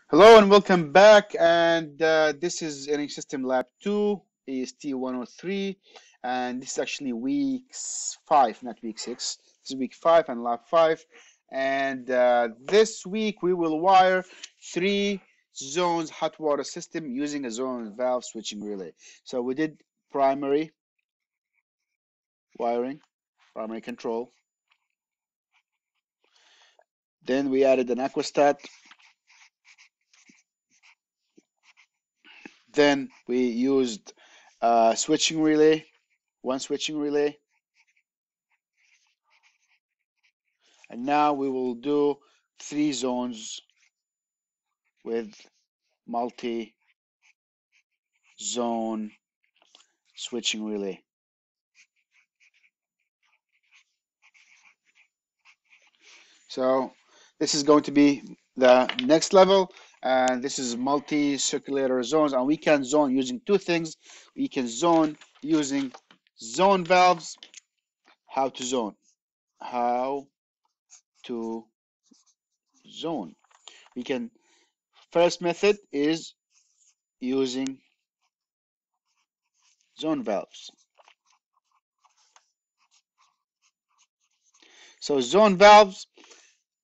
Hello and welcome back. And this is Energy System Lab 2, EST-103. And this is actually week 5, not week 6. This is week 5 and lab 5. And this week we will wire 3 zones hot water system using a zone valve switching relay. So we did primary wiring, primary control. Then we added an Aquastat. Then we used switching relay, one switching relay. And now we will do 3 zones with multi-zone switching relay. So this is going to be the next level, and this is multi-circulator zones, and we can zone using 2 things. We can zone using zone valves. How to zone? How to zone? We can, first method is using zone valves. So zone valves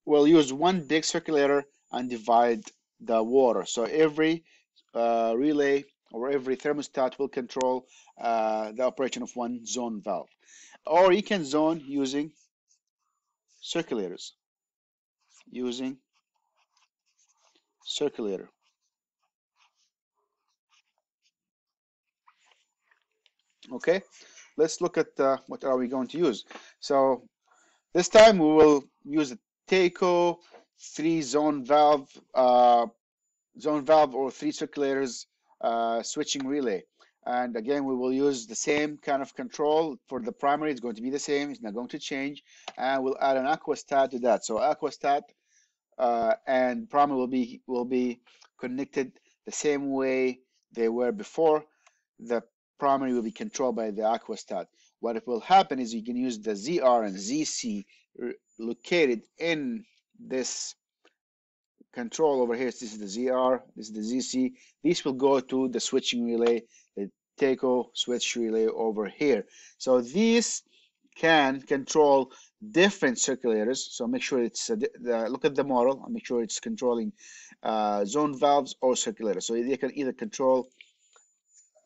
will use one big circulator and divide the water. So every relay or every thermostat will control the operation of one zone valve. Or you can zone using circulators, using circulator. Okay, let's look at what are we going to use. So this time we will use a TACO 3 zone valve or 3 circulators switching relay. And again, we will use the same kind of control for the primary. It's going to be the same. It's not going to change. And we'll add an Aquastat to that. So Aquastat and primary will be connected the same way they were before. The primary will be controlled by the Aquastat. What will happen is you can use the ZR and ZC located in this control over here. This is the ZR, this is the ZC. These will go to the switching relay, the TACO switch relay over here. So these can control different circulators. So make sure it's look at the model and make sure it's controlling zone valves or circulators. So they can either control.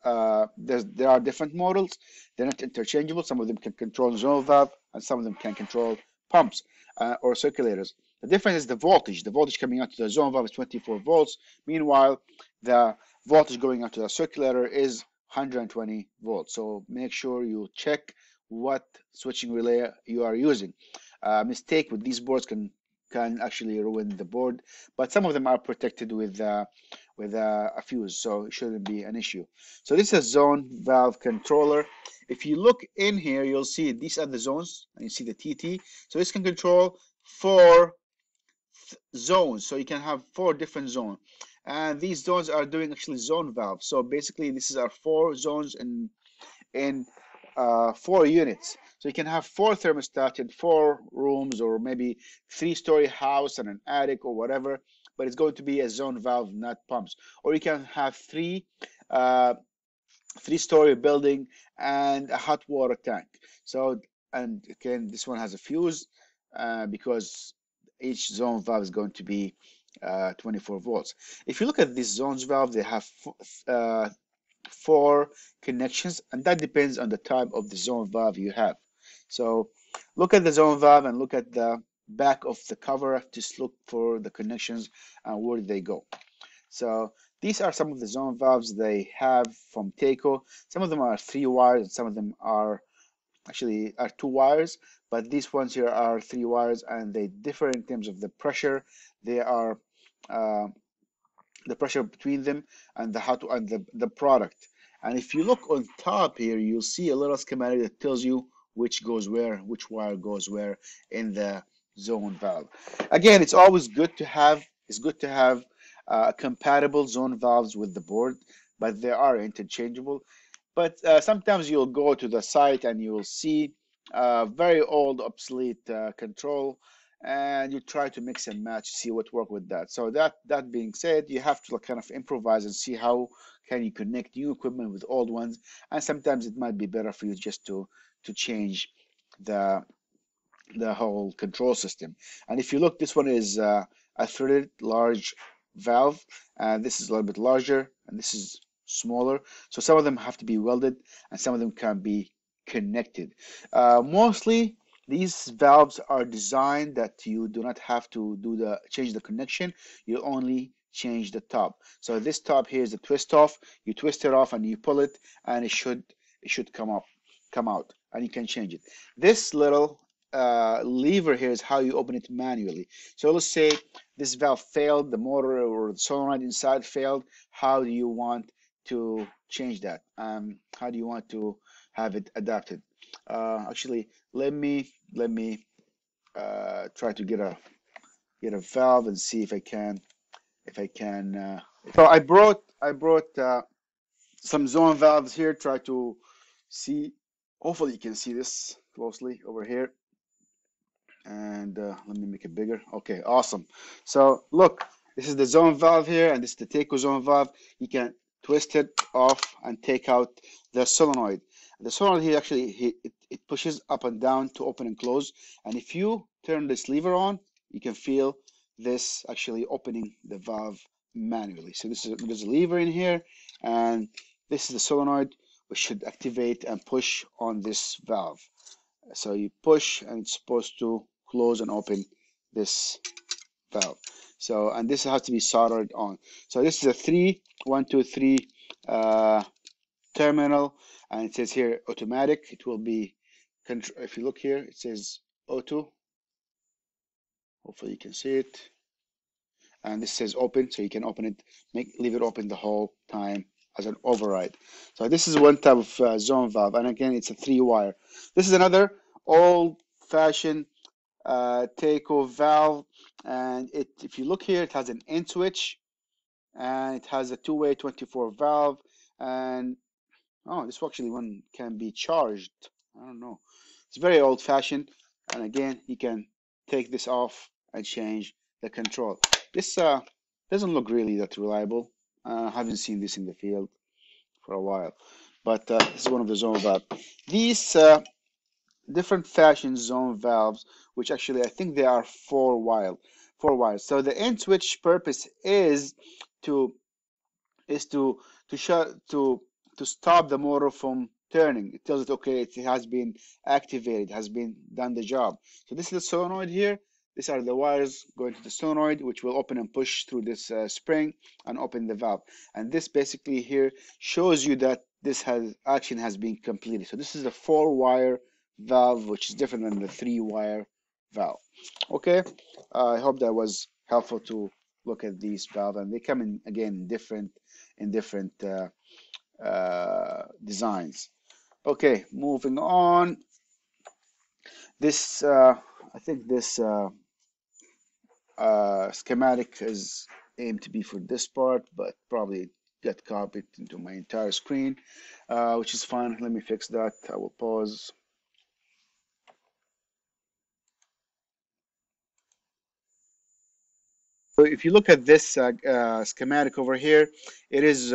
There are different models. They're not interchangeable. Some of them can control zone valve, and some of them can control pumps or circulators. The difference is the voltage. The voltage coming out to the zone valve is 24 volts. Meanwhile, the voltage going out to the circulator is 120 volts. So make sure you check what switching relay you are using. Mistake with these boards can actually ruin the board, but some of them are protected with a fuse, so it shouldn't be an issue. So this is a zone valve controller. If you look in here, you'll see these are the zones, and you see the TT. So this can control 4 zones. So you can have 4 different zones. And these zones are doing actually zone valves. So basically, this is our 4 zones in 4 units. So you can have 4 thermostats in 4 rooms, or maybe 3-story house and an attic or whatever, but it's going to be a zone valve, not pumps. Or you can have 3-story building and a hot water tank. So, and again, this one has a fuse because each zone valve is going to be 24 volts. If you look at this zones valve, they have 4 connections, and that depends on the type of the zone valve you have. So look at the zone valve and look at the back of the cover. Just look for the connections and where they go. So these are some of the zone valves they have from TACO. Some of them are 3 wires and some of them are actually 2 wires, but these ones here are 3 wires, and they differ in terms of the pressure. They are the pressure between them and the product. And if you look on top here, you'll see a little schematic that tells you which goes where, which wire goes where in the zone valve. Again, it's always good to have compatible zone valves with the board, but they are interchangeable. But sometimes you'll go to the site and you will see very old, obsolete control, and you try to mix and match, see what work with that. So that being said, you have to kind of improvise and see how can you connect new equipment with old ones, and sometimes it might be better for you just to change the whole control system. And if you look, this one is a threaded large valve, and this is a little bit larger, and this is smaller. So some of them have to be welded, and some of them can be connected. Mostly, these valves are designed that you do not have to change the connection. You only change the top. So this top here is a twist off. You twist it off and you pull it, and it should come out, and you can change it. This little lever here is how you open it manually. So let's say this valve failed, the motor or the solenoid inside failed. How do you want to change that? How do you want to have it adapted? Actually, let me try to get a valve and see if I can so I brought some zone valves here. Try to see. Hopefully you can see this closely over here. And let me make it bigger. Okay, awesome. So look, this is the zone valve here, and this is the take zone valve. You can twist it off and take out the solenoid. The solenoid here actually it pushes up and down to open and close. And if you turn this lever on, you can feel this actually opening the valve manually. So there's a lever in here, and this is the solenoid, which should activate and push on this valve. So you push, and it's supposed to close and open this valve. So, and this has to be soldered on. So this is a 1, 2, 3 terminal, and it says here automatic. It will be, if you look here, it says auto. Hopefully you can see it. And this says open, so you can open it, leave it open the whole time as an override. So this is one type of zone valve, and again, it's a 3-wire. This is another old-fashioned take-off valve, and if you look here, it has an end switch, and it has a two-way 24 valve, and oh, this actually one can be charged. I don't know. It's very old-fashioned, and again, you can take this off and change the control. This doesn't look really that reliable. I haven't seen this in the field for a while, but this is one of the zone valves. These different fashion zone valves, which actually I think they are 4 wires. So the end switch purpose is to stop the motor from turning. It tells it, okay, it has been activated, has been done the job. So this is the solenoid here. These are the wires going to the solenoid, which will open and push through this spring and open the valve. And this basically here shows you that this action has been completed. So this is a 4-wire valve, which is different than the 3-wire valve. Okay, I hope that was helpful to look at these valves, and they come in again in different designs. Okay, moving on. This I think this schematic is aimed to be for this part, but probably get copied into my entire screen, which is fine. Let me fix that. I will pause. So if you look at this schematic over here, it is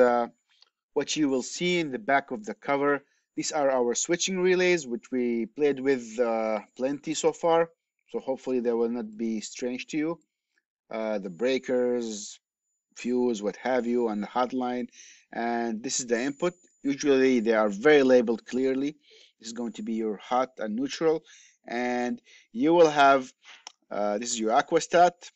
what you will see in the back of the cover. These are our switching relays, which we played with plenty so far. So hopefully they will not be strange to you. The breakers, fuse, what have you, and the hotline. And this is the input. Usually they are very labeled clearly. This is going to be your hot and neutral. And you will have, this is your Aquastat,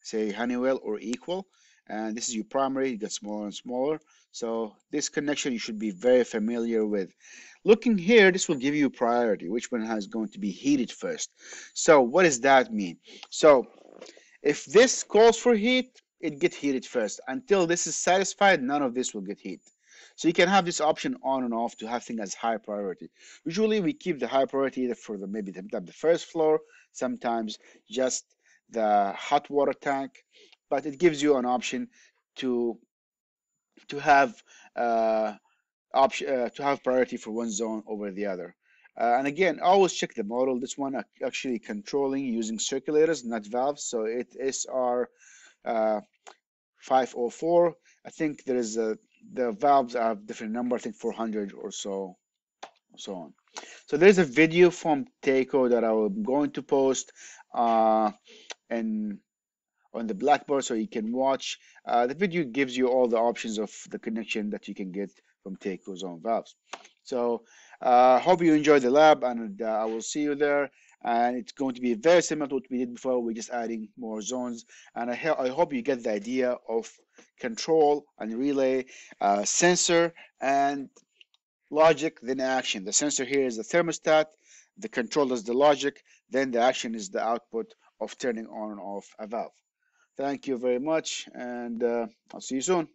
say Honeywell or equal, and this is your primary. It gets smaller and smaller. So this connection you should be very familiar with. Looking here, this will give you priority, which one is going to be heated first. So what does that mean? So if this calls for heat, it gets heated first. Until this is satisfied, none of this will get heat. So you can have this option on and off to have things as high priority. Usually we keep the high priority either for maybe the first floor, sometimes just the hot water tank, but it gives you an option to have to have priority for one zone over the other. And again, always check the model. This one actually controlling using circulators, not valves. So it is our 504. I think there is the valves have different number. I think 400 or so, so on. So there's a video from Takeo that I'm going to post and on the Blackboard, so you can watch. The video gives you all the options of the connection that you can get from Takeo's own valves. So hope you enjoyed the lab, and I will see you there. And it's going to be very similar to what we did before. We're just adding more zones, and I hope you get the idea of control and relay, sensor and logic, then action. The sensor here is the thermostat, the control is the logic, then the action is the output of turning on and off a valve. Thank you very much, and I'll see you soon.